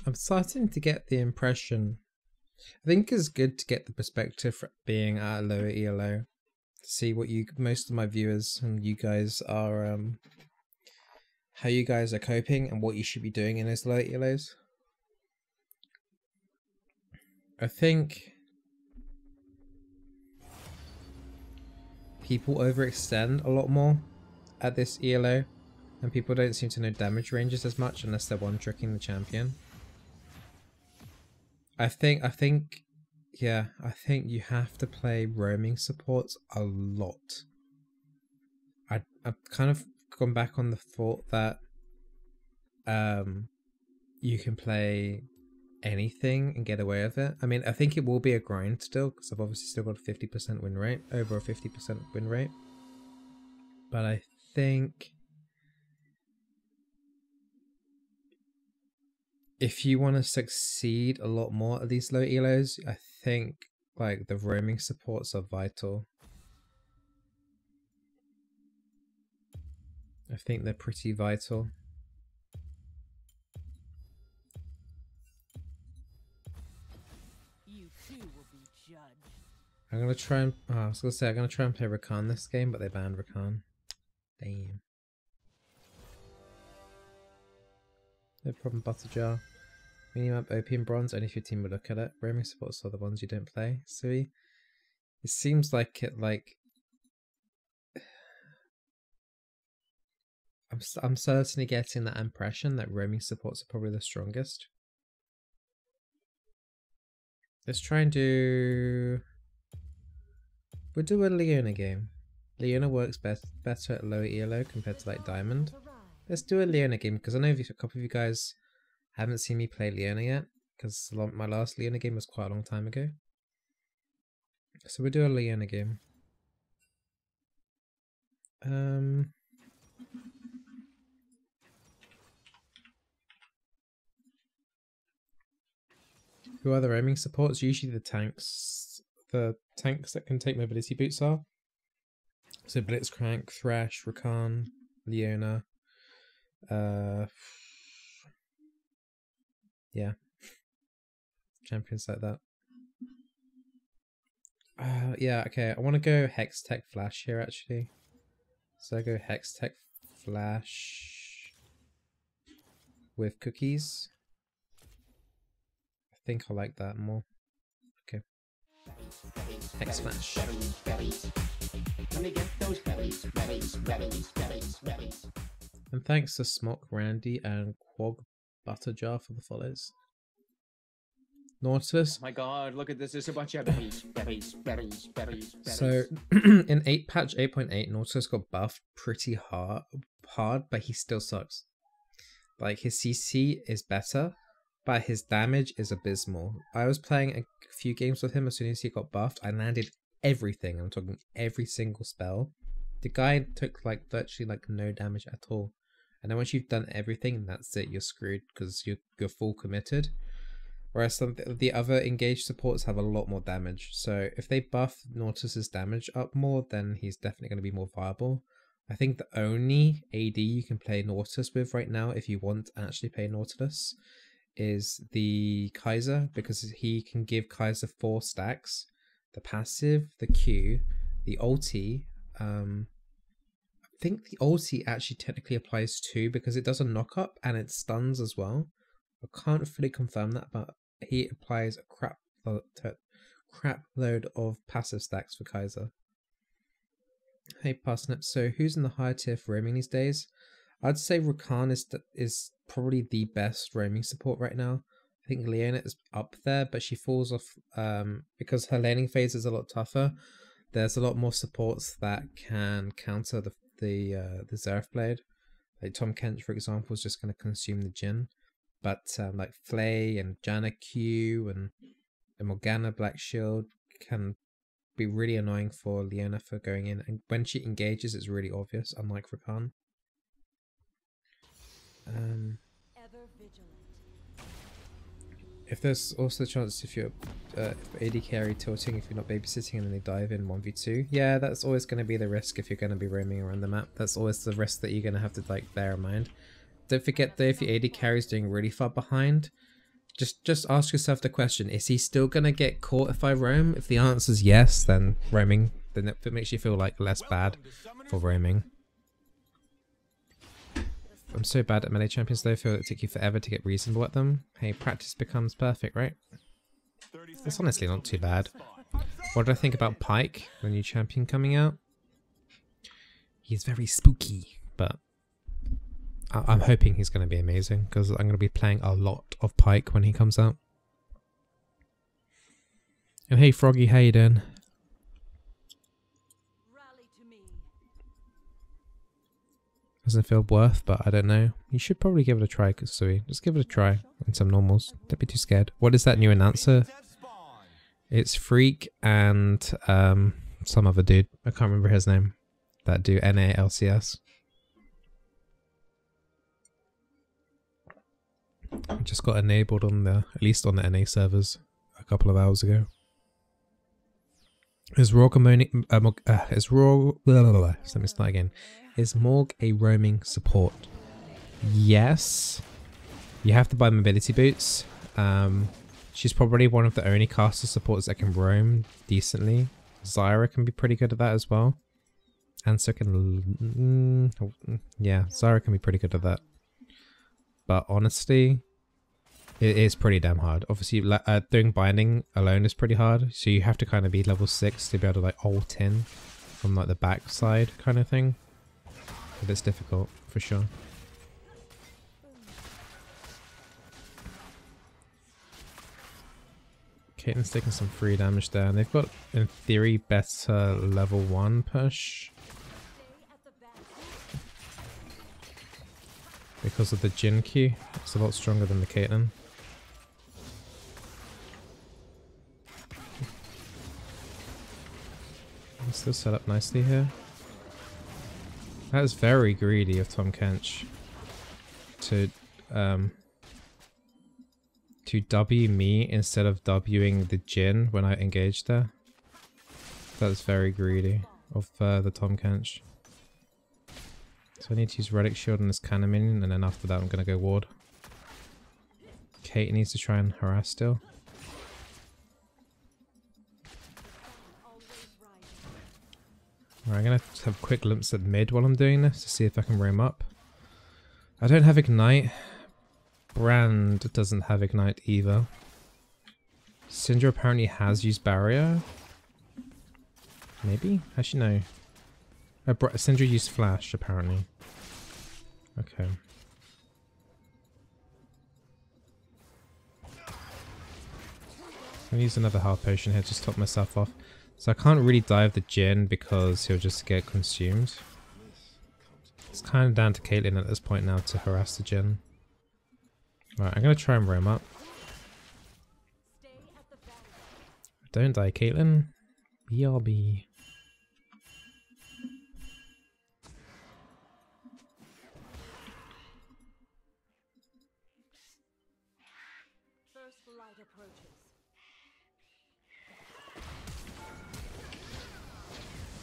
I'm starting to get the impression. I think it's good to get the perspective for being at a lower ELO. See what most of my viewers and you guys are, how you guys are coping and what you should be doing in those low ELOs. I think people overextend a lot more at this ELO, and people don't seem to know damage ranges as much unless they're one-tricking the champion. I think you have to play roaming supports a lot. I've kind of gone back on the thought that you can play anything and get away with it. I mean, I think it will be a grind still, because I've obviously still got a 50% win rate, over a 50% win rate. But I think if you want to succeed a lot more at these low elos, I think like the roaming supports are vital. I think they're pretty vital. You too will be judged. I'm gonna try and I was gonna say I'm gonna try and play Rakan this game, but they banned Rakan. Damn. No problem, Butterjar. Minimap OP in bronze, only if your team would look at it. Roaming supports are the ones you don't play. Sui. It seems like it I'm certainly getting that impression that roaming supports are probably the strongest. Let's try and we'll do a Leona game. Leona works better at lower ELO compared to like Diamond. Let's do a Leona game, because I know a couple of you guys haven't seen me play Leona yet, because my last Leona game was quite a long time ago. So we'll do a Leona game. Who are the roaming supports? Usually the tanks. The tanks that can take mobility boots are. So Blitzcrank, Thresh, Rakan, Leona. Yeah. Champions like that. Yeah, okay. I want to go Hex Tech Flash here actually. So I go Hex Tech Flash with cookies. I think I like that more. Okay. Hex Smash. And thanks to Smock, Randy, and Quag Butterjar for the follows. Nautilus. Oh my god, look at this. There's a bunch of berries. So in patch 8.8, Nautilus got buffed pretty hard, but he still sucks. Like his CC is better, but his damage is abysmal. I was playing a few games with him as soon as he got buffed. I landed everything. I'm talking every single spell. The guy took like virtually like no damage at all. And then once you've done everything, that's it. You're screwed because you're full committed. Whereas some of the other engaged supports have a lot more damage. So if they buff Nautilus's damage up more, then he's definitely going to be more viable. I think the only AD you can play Nautilus with right now, if you want to actually play Nautilus, is the Kaiser, because he can give Kaiser 4 stacks. The passive, the Q, the ulti. I think the ulti actually technically applies too, because it does a knock up and it stuns as well. I can't fully confirm that, but he applies a crap load of passive stacks for Kaiser. Hey Parsnip, so who's in the higher tier for roaming these days? I'd say Rakan is probably the best roaming support right now. I think Leona is up there, but she falls off because her laning phase is a lot tougher. There's a lot more supports that can counter the Zeref Blade. Like Tom Kent, for example, is just going to consume the Jhin. But like Flay and Janna Q and Morgana Black Shield can be really annoying for Leona for going in. And when she engages, it's really obvious, unlike Rakan. If there's also a chance if you're if AD carry tilting, if you're not babysitting and then they dive in 1v2, yeah, that's always going to be the risk if you're going to be roaming around the map. That's always the risk that you're going to have to like bear in mind. Don't forget though, if your AD carry is doing really far behind, Just ask yourself the question: is he still gonna get caught if I roam? If the answer is yes, then roaming. Then it makes you feel like less bad for roaming. I'm so bad at melee champions though. I feel it took you forever to get reasonable at them. Hey, practice becomes perfect, right? It's honestly not too bad. What did I think about Pike, the new champion coming out? He's very spooky, but I'm hoping he's going to be amazing because I'm going to be playing a lot of Pike when he comes out. And hey Froggy, how you doing? Doesn't feel worth, but I don't know. You should probably give it a try, Kusui. Just give it a try and some normals. Don't be too scared. What is that new announcer? It's Freak and some other dude. I can't remember his name. That do NALCS. Just got enabled on the, at least on the NA servers a couple of hours ago. Is Morg let me start again. Is Morg a roaming support? Yes. You have to buy mobility boots. She's probably one of the only caster supporters that can roam decently. Zyra can be pretty good at that as well. And so can... yeah, Zyra can be pretty good at that. But honestly, it is pretty damn hard. Obviously, doing binding alone is pretty hard. So you have to kind of be level 6 to be able to like ult in from like the back side kind of thing. But it's difficult for sure. Caitlyn's taking some free damage there, and they've got, in theory, better level 1 push. Because of the Jhin Q, it's a lot stronger than the Caitlyn. Still set up nicely here. That is very greedy of Tahm Kench to W me instead of Wing the Jhin when I engage there. That is very greedy of the Tahm Kench. So I need to use Relic Shield on this cannon minion, and then after that I'm going to go ward. Kate needs to try and harass still. Alright, I'm going to have a quick glimpse at mid while I'm doing this to see if I can roam up. I don't have Ignite. Brand doesn't have Ignite either. Syndra apparently has used Barrier. Maybe? Actually no. Syndra used Flash apparently. Okay. I'm going to use another health potion here to top myself off. So I can't really dive the Jhin because he'll just get consumed. It's kind of down to Caitlyn at this point now to harass the Jhin. Right, I'm going to try and roam up. Don't die, Caitlyn. BRB.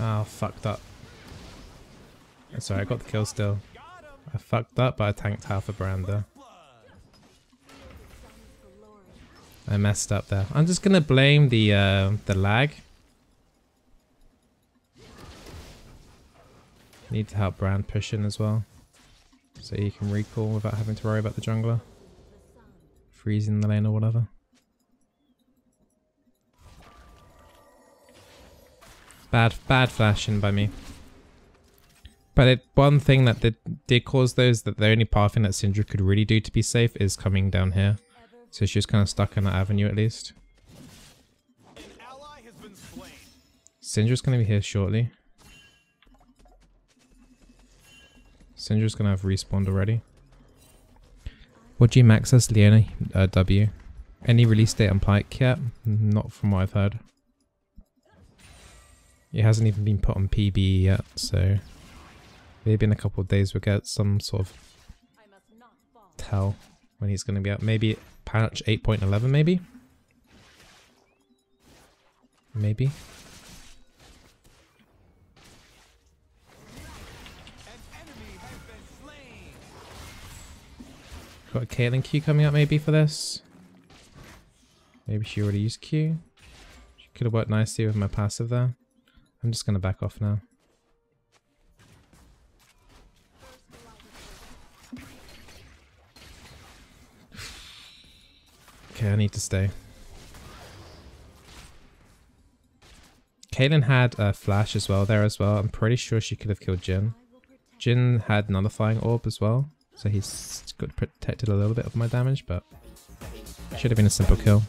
Oh, fucked up. Sorry, I got the kill still. I fucked up, but I tanked half a brand there. I messed up there. I'm just gonna blame the lag. Need to help Brand push in as well, so you can recall without having to worry about the jungler freezing the lane or whatever. Bad flashing by me. But one thing that did cause those, that the only pathing that Syndra could really do to be safe is coming down here. So she's kind of stuck in that avenue at least. Syndra's going to be here shortly. Syndra's going to have respawned already. What do you max as, Leona? W. Any release date on Pike yet? Not from what I've heard. It hasn't even been put on PB yet, so maybe in a couple of days we'll get some sort of tell when he's going to be out. Maybe patch 8.11 maybe? Maybe. Got a Caitlyn Q coming up maybe for this. Maybe she already used Q. She could have worked nicely with my passive there. I'm just gonna back off now. Okay, I need to stay. Caitlyn had a flash as well there as well. I'm pretty sure she could have killed Jhin. Jhin had nullifying orb as well, so he's got protected a little bit of my damage, but should have been a simple kill.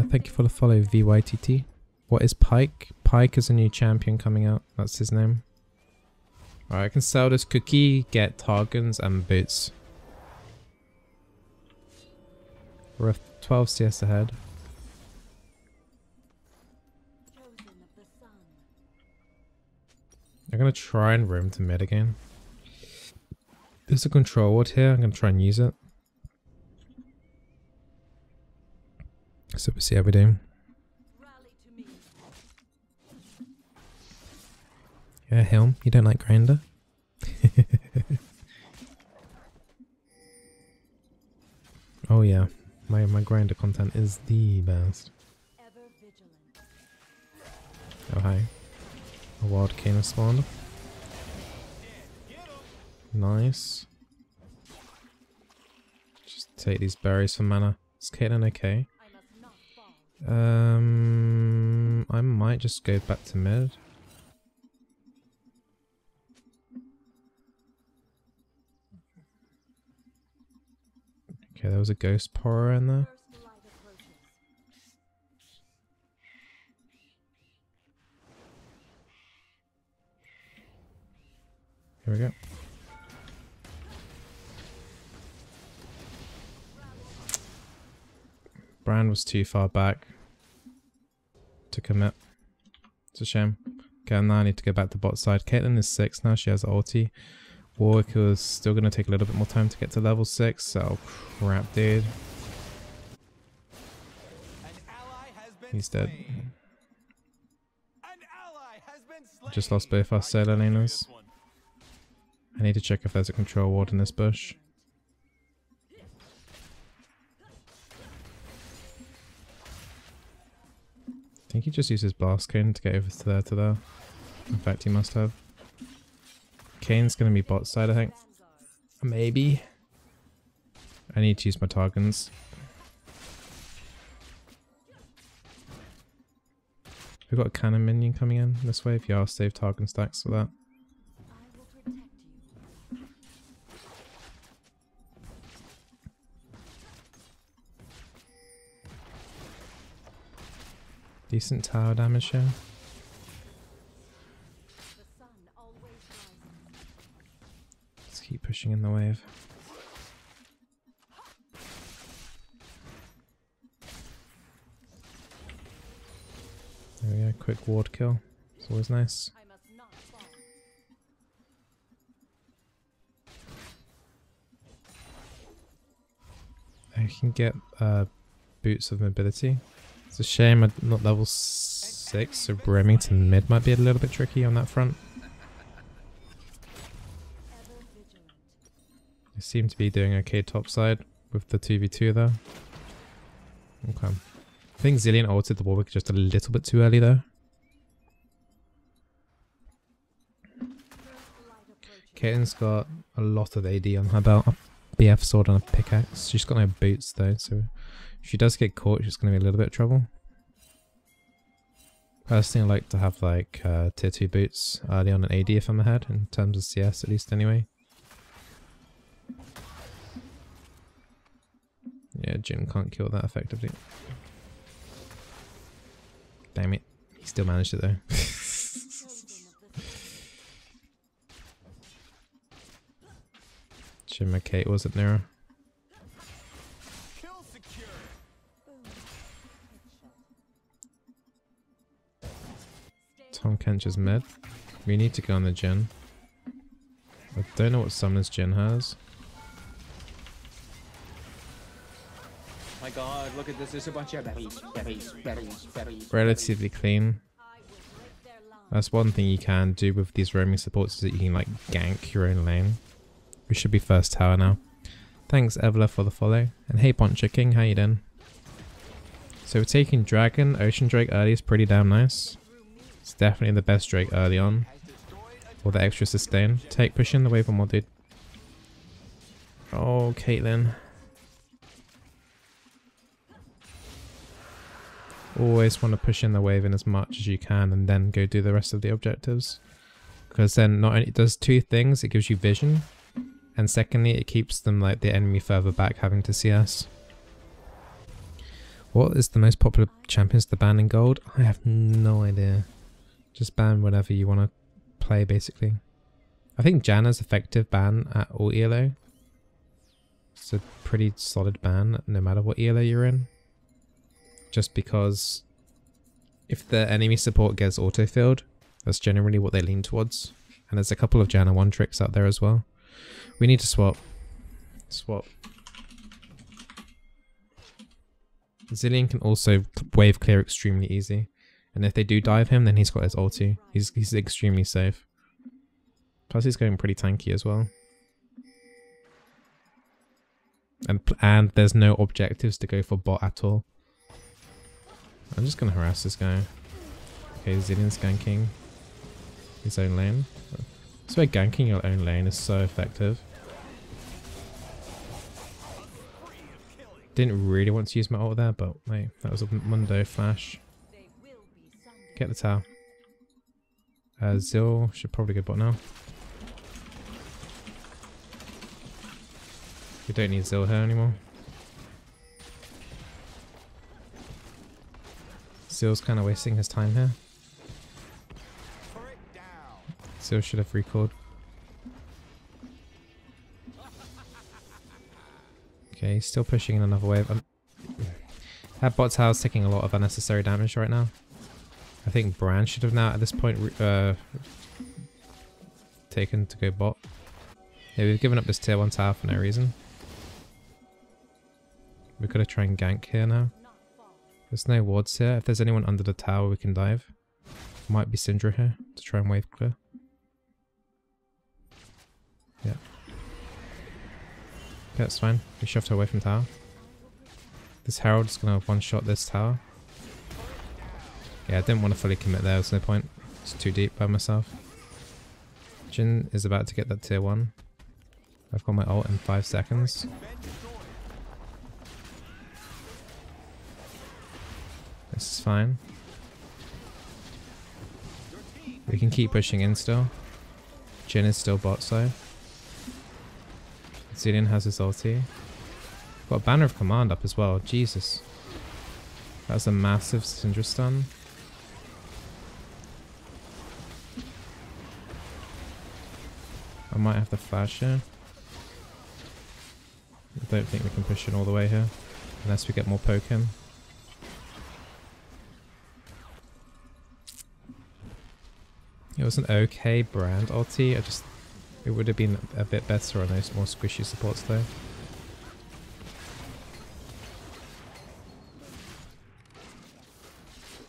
Thank you for the follow, VYTT. What is Pike? Pike is a new champion coming out. That's his name. Alright, I can sell this cookie, get Targons and boots. We're 12 CS ahead. I'm gonna try and roam to mid again. There's a control ward here, I'm gonna try and use it. So we'll see how we do. Yeah, Helm, you don't like Grinder? Oh yeah, my Grinder content is the best. Oh hi. A wild Kano spawned. Nice. Just take these berries for mana. Is Caitlyn okay? I might just go back to mid. Okay, there was a ghost power in there. Here we go. Brand was too far back to commit. It's a shame. Okay, now I need to go back to bot side. Caitlyn is 6 now, she has ulti. Warwick was still going to take a little bit more time to get to level 6. Oh crap, dude. He's dead. Just lost both our Sailor Leonas. I need to check if there's a control ward in this bush. I think he just uses Blast Cane to get over to there. In fact, he must have. Kane's gonna be bot side, I think. Maybe. I need to use my Targons. We've got a cannon minion coming in this way. If you are, save Targon stacks for that. Decent tower damage here. Let's keep pushing in the wave. There we go, quick ward kill. It's always nice. I can get boots of mobility. It's a shame I'm not level 6, so Remington mid might be a little bit tricky on that front. They seem to be doing okay topside with the 2v2 there. Okay. I think Zillion ulted the Warwick just a little bit too early though. Caitlyn's got a lot of AD on her belt. A BF sword and a pickaxe. She's got no boots though, so if she does get caught, she's going to be a little bit of trouble. Personally, I like to have like tier 2 boots early on an AD if I'm ahead, in terms of CS at least anyway. Yeah, Jhin can't kill that effectively. Damn it. He still managed it though. Jhin Kate wasn't near. Tom Kench is mid. We need to go on the Jhin. I don't know what summons Jhin has. My god, look at this. There's a bunch of berries. Relatively clean. That's one thing you can do with these roaming supports is that you can like gank your own lane. We should be first tower now. Thanks Evla for the follow. And hey Poncho King, how you doing? So we're taking Dragon. Ocean Drake early is pretty damn nice. It's definitely the best Drake early on. For the extra sustain. Push in the wave one more, dude. Oh, Caitlyn. Always want to push in the wave in as much as you can and then go do the rest of the objectives. Because then not only it does two things, it gives you vision. And secondly, it keeps them like the enemy further back having to CS. What is the most popular champions to ban in gold? I have no idea. Just ban whatever you want to play basically. I think Janna's effective ban at all ELO. It's a pretty solid ban no matter what ELO you're in. Just because if the enemy support gets auto-filled, that's generally what they lean towards. And there's a couple of Janna 1 tricks out there as well. We need to swap. Swap. Zilean can also wave clear extremely easy. And if they do dive him, then he's got his ulti. He's extremely safe. Plus he's going pretty tanky as well. And there's no objectives to go for bot at all. I'm just going to harass this guy. Okay, Zilean's ganking his own lane. That's why ganking your own lane is so effective. Didn't really want to use my ult there, but wait, that was a Mundo flash. Get the tower. Zil should probably go bot now. We don't need Zil here anymore. Zil's kind of wasting his time here. Zil should have recalled. Okay, he's still pushing in another wave. That bot tower's taking a lot of unnecessary damage right now. I think Bran should have now at this point taken to go bot. Yeah, we've given up this tier 1 tower for no reason. We've got to try and gank here now. There's no wards here. If there's anyone under the tower, we can dive. Might be Syndra here to try and wave clear. Yeah. Okay, that's fine. We shoved her away from tower. This Herald is going to one-shot this tower. Yeah, I didn't want to fully commit there. There's no point. It's too deep by myself. Jhin is about to get that tier 1. I've got my ult in 5 seconds. This is fine. We can keep pushing in still. Jhin is still bot side. Zilean has his ulti. Got a Banner of Command up as well. Jesus. That's a massive Syndra stun. I might have to flash here. I don't think we can push it all the way here. Unless we get more poke him. It was an okay brand ulti. It would have been a bit better on those more squishy supports though.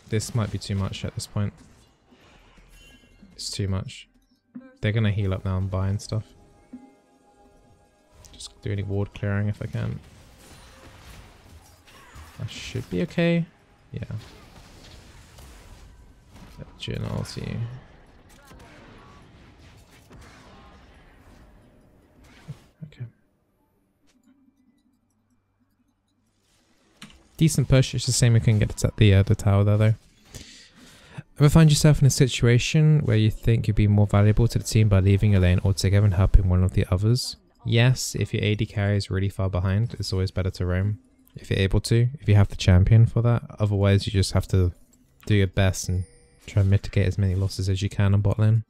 This might be too much at this point. It's too much. They're gonna heal up now and buy and stuff. Just do any ward clearing if I can. That should be okay. Yeah. Jhin ulti. Okay. Decent push. It's the same we can get to the tower there though. Ever find yourself in a situation where you think you'd be more valuable to the team by leaving your lane altogether and helping one of the others? Yes, if your AD carry is really far behind, it's always better to roam. If you're able to, if you have the champion for that. Otherwise, you just have to do your best and try and mitigate as many losses as you can on bot lane.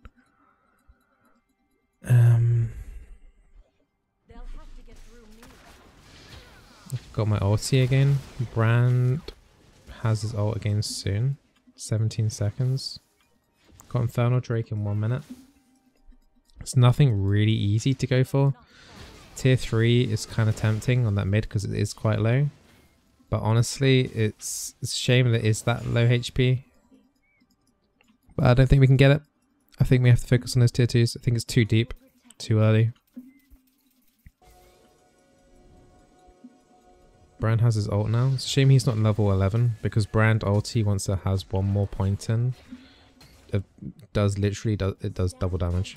Got my ulti again. Brand has his ult again soon. 17 seconds. Got Infernal Drake in 1 minute. It's nothing really easy to go for. Tier 3 is kind of tempting on that mid because it is quite low. But honestly, it's a shame that it is that low HP. But I don't think we can get it. I think we have to focus on those tier 2s. I think it's too deep, too early. Brand has his ult now. It's a shame he's not level 11 because Brand ulti once it has one more point in, it does double damage.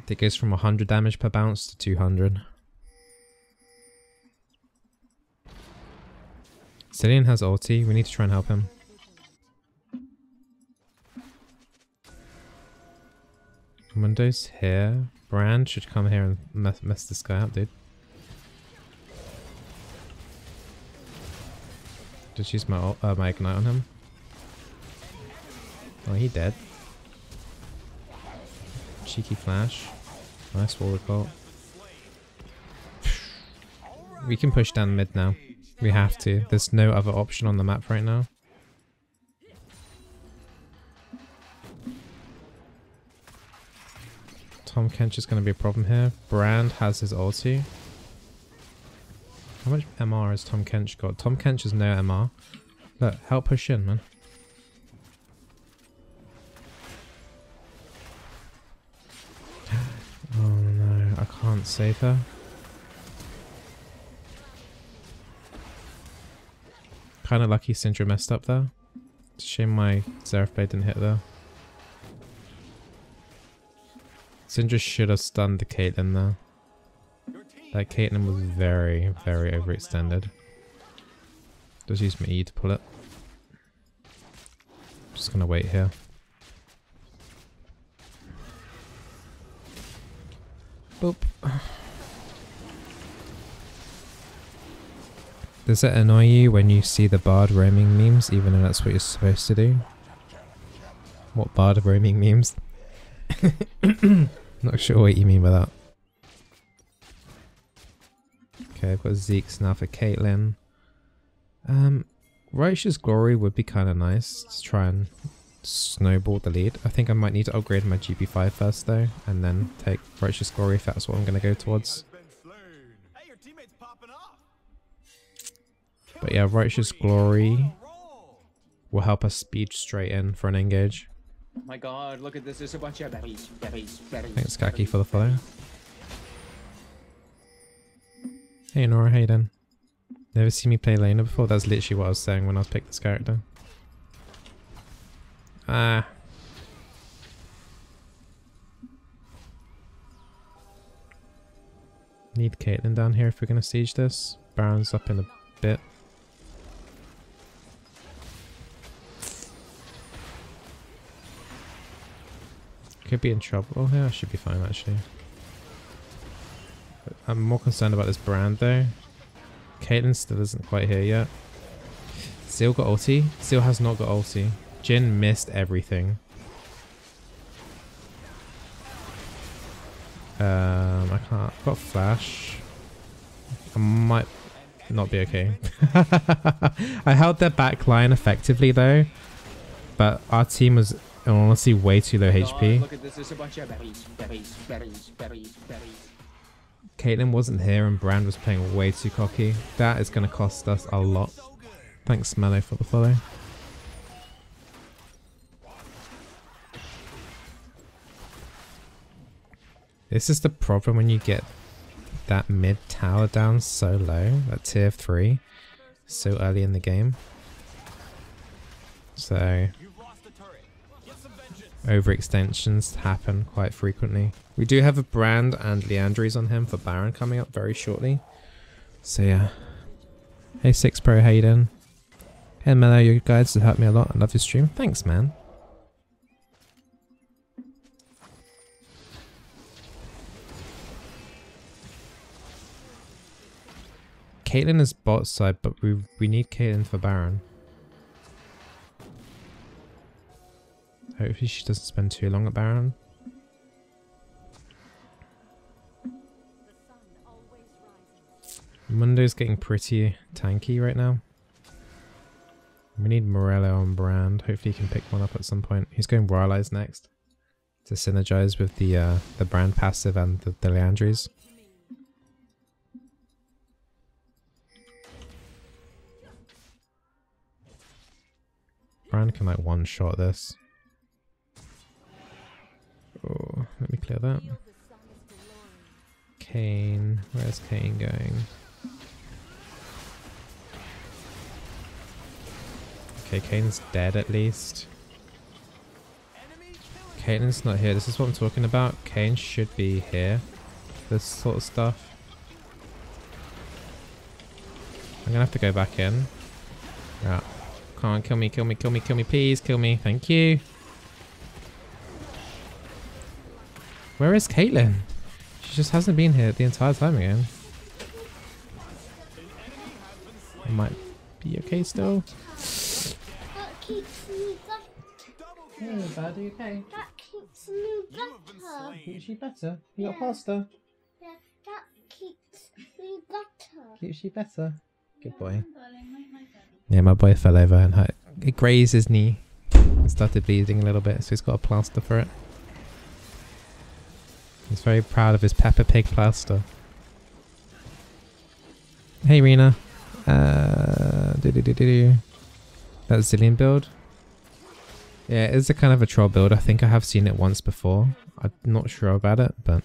It goes from 100 damage per bounce to 200. Cillian has ulti. We need to try and help him. Mundo's here. Brand should come here and mess this guy up, dude. Just use my ignite on him. Oh, he dead. Cheeky flash. Nice wall recall. We can push down mid now. We have to. There's no other option on the map right now. Tom Kench is going to be a problem here. Brand has his ulti. How much MR has Tom Kench got? Tom Kench has no MR. Look, help push in, man. Oh no, I can't save her. Kinda lucky Syndra messed up there. It's a shame my Seraph Blade didn't hit there. Syndra should have stunned the Caitlyn there. That Caitlyn was very, very overextended. Just use my E to pull it. Just gonna wait here. Boop. Does it annoy you when you see the Bard roaming memes, even though that's what you're supposed to do? What Bard roaming memes? Not sure what you mean by that. Okay, I've got Zeke's now for Caitlyn. Righteous Glory would be kind of nice to try and snowball the lead. I think I might need to upgrade my GP5 first though, and then take Righteous Glory if that's what I'm going to go towards. But yeah, Righteous Glory will help us speed straight in for an engage. Oh my god, look at this. There's a bunch of berries. Thanks, Kaki, for the follow. Hey Nora, how you doing? Never seen me play Leona before? That's literally what I was saying when I was picking this character. Ah. Need Caitlyn down here if we're going to siege this. Baron's up in a bit. Could be in trouble here. I should be fine actually. I'm more concerned about this Brand though. Caitlyn still isn't quite here yet. Seal got ulti. Seal has not got ulti. Jhin missed everything. I can't. I've got flash. I might not be okay. I held their back line effectively though, but our team was honestly way too low HP. Look at this. There's a bunch of berries. Caitlyn wasn't here and Brand was playing way too cocky. That is going to cost us a lot. Thanks Mello for the follow. This is the problem when you get that mid tower down so low, at tier 3, so early in the game. So overextensions happen quite frequently. We do have a Brand and Leandries on him for Baron coming up very shortly. So yeah. Hey 6Pro, how you doing? Hey Mello, your guides have helped me a lot. I love your stream. Thanks, man. Caitlyn is bot side, but we need Caitlyn for Baron. Hopefully she doesn't spend too long at Baron. Mundo's getting pretty tanky right now. We need Morello on Brand. Hopefully he can pick one up at some point. He's going Royalize next to synergize with the Brand passive and the Leandries. Brand can like one-shot this. Oh, let me clear that. Kayn? Where's Kayn going? Okay, Kayn's dead at least. Caitlyn's not here. This is what I'm talking about. Kayn should be here. This sort of stuff. I'm gonna have to go back in. Yeah. Come on, kill me, kill me, kill me, kill me, please, kill me. Thank you. Where is Caitlyn? She just hasn't been here the entire time again. I might be okay still. That keeps me better. Hey, bud, are you okay? That keeps me better. Keeps you better? You got pasta? Yeah, that keeps me better. Keeps you better? Good boy. Yeah, my boy fell over and it grazed his knee. It started bleeding a little bit, so he's got a plaster for it. He's very proud of his Peppa Pig plaster. Hey, Rena. That Zillion build. Yeah, it is a kind of a troll build. I think I have seen it once before. I'm not sure about it, but...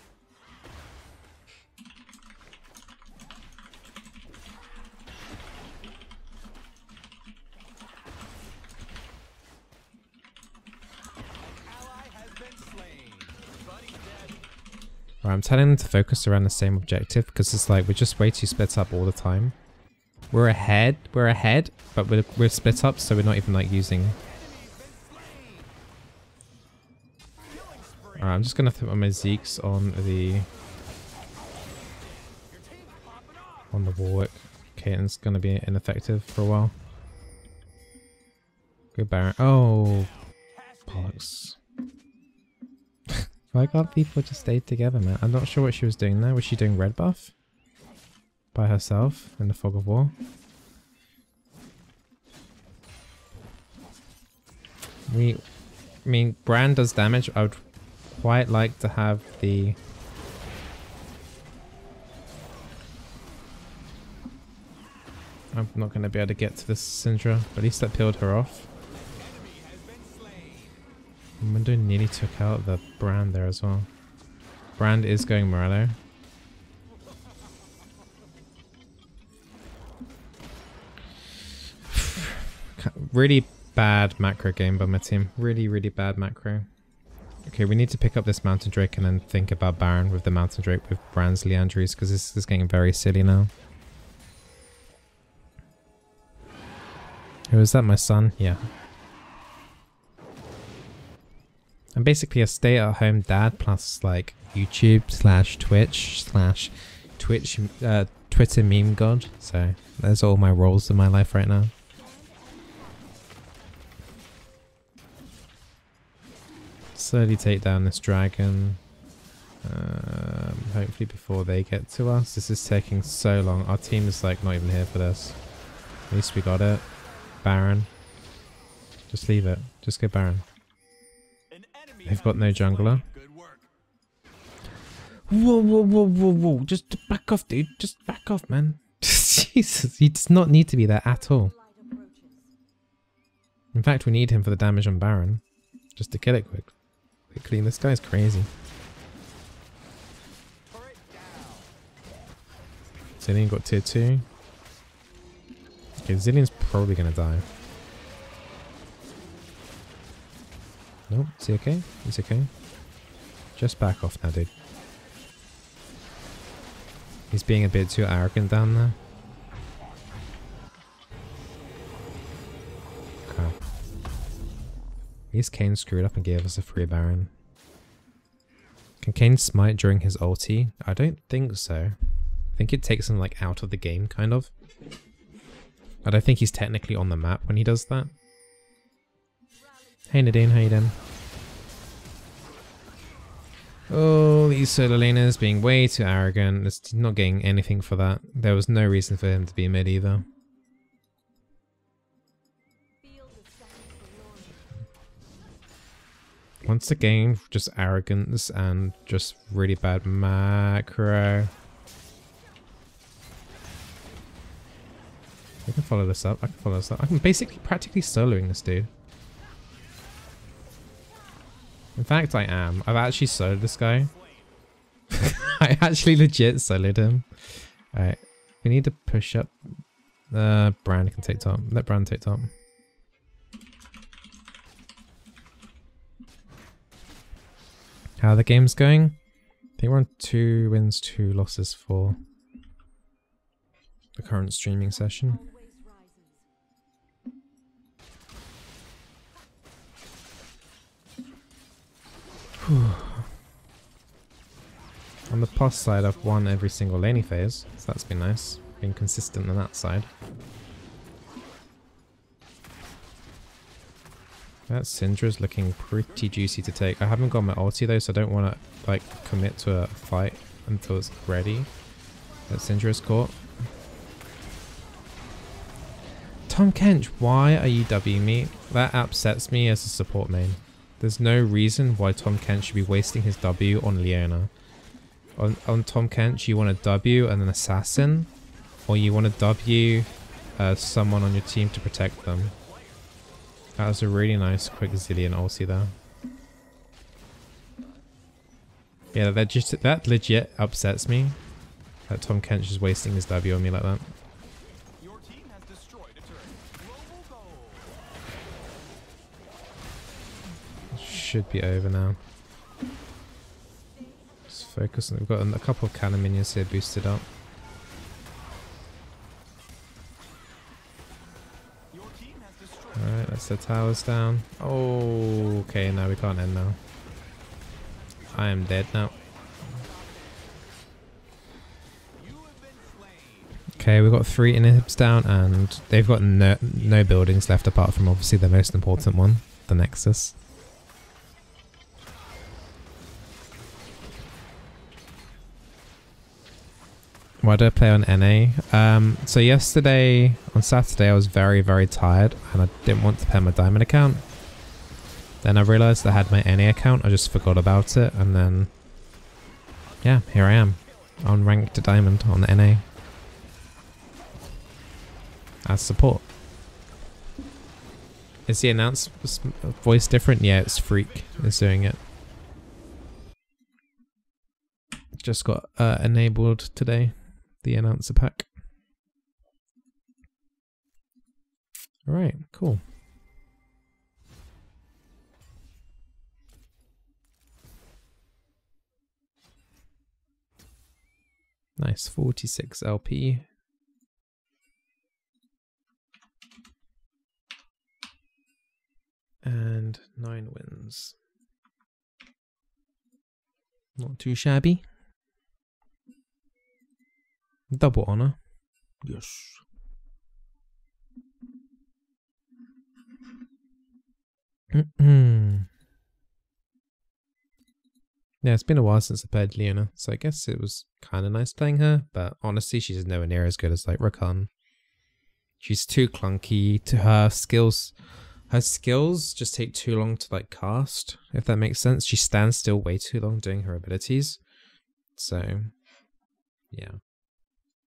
Right, I'm telling them to focus around the same objective because it's like we're just way too split up all the time. We're ahead, but we're split up, so we're not even like using... Alright, I'm just gonna throw my Zeeks on the Warwick. Caitlyn's gonna be ineffective for a while. Good Baron. Oh, bollocks. Why can't people just stay together, man? I'm not sure what she was doing there. Was she doing red buff? By herself in the fog of war? I mean, Bran does damage. I would quite like to have the... I'm not going to be able to get to this Syndra, but at least that peeled her off. Mundo nearly took out the Brand there as well. Brand is going Morello. Really bad macro game by my team. Really, really bad macro. Okay, we need to pick up this Mountain Drake and then think about Baron with the Mountain Drake with Brand's Leandries because this is getting very silly now. Who is that? My son? Yeah. I'm basically a stay-at-home dad plus like YouTube / Twitch / Twitter meme god. So those are all my roles in my life right now. Slowly take down this dragon. Hopefully before they get to us. This is taking so long. Our team is like not even here for this. At least we got it. Baron. Just leave it. Just go Baron. They've got no jungler. Whoa, whoa, whoa, whoa, whoa. Just back off, dude. Just back off, man. Jesus, he does not need to be there at all. In fact, we need him for the damage on Baron. Just to kill it quickly. This guy's crazy. Zillion got tier 2. Okay, Zillion's probably going to die. Nope, is he okay? He's okay. Just back off now, dude. He's being a bit too arrogant down there. Okay. At least Kayn screwed up and gave us a free Baron. Can Kayn smite during his ulti? I don't think so. I think it takes him like out of the game, kind of. I don't think he's technically on the map when he does that. Hey Nadine, how you doing? Oh, these solo laners being way too arrogant. It's not getting anything for that. There was no reason for him to be mid either. Once again, just arrogance and just really bad macro. I can follow this up. I'm basically practically soloing this dude. In fact, I am. I've actually soloed this guy. I actually legit soloed him. Alright, we need to push up. Brand can take top. Let Brand take top. How are the games going? I think we're on 2 wins, 2 losses for the current streaming session. On the plus side, I've won every single laning phase, so that's been nice. Being consistent on that side. That Syndra's looking pretty juicy to take. I haven't got my ulti though, so I don't want to like commit to a fight until it's ready. That Syndra's caught. Tom Kench, why are you Wing me? That upsets me as a support main. There's no reason why Tom Kench should be wasting his W on Leona. On Tom Kench, you want a W and an assassin, or you want a W someone on your team to protect them. That was a really nice quick Zillion ulti there. Yeah, that legit upsets me. That Tom Kench is wasting his W on me like that. Your team has destroyed a turret. Global goal. Should be over now. Just focus on, we've got a couple of cannon minions here boosted up. Alright, that's the towers down. Oh, okay, now we can't end now. I am dead now. Okay, we've got 3 inhibs down and they've got no buildings left apart from obviously the most important one, the Nexus. Why do I play on NA? So yesterday, on Saturday, I was very, very tired and I didn't want to pay my Diamond account. Then I realized I had my NA account, I just forgot about it, and then, yeah, here I am, Unranked to Diamond on the NA. As support. Is the announce voice different? Yeah, it's Freak is doing it. Just got enabled today. The announcer pack. Alright, cool. Nice, 46 LP. And 9 wins. Not too shabby. Double honor. Yes. Yeah, it's been a while since I played Leona, so I guess it was kind of nice playing her, but honestly, she's nowhere near as good as like Rakan. She's too clunky to her skills. Her skills just take too long to like cast, if that makes sense. She stands still way too long doing her abilities. So, yeah.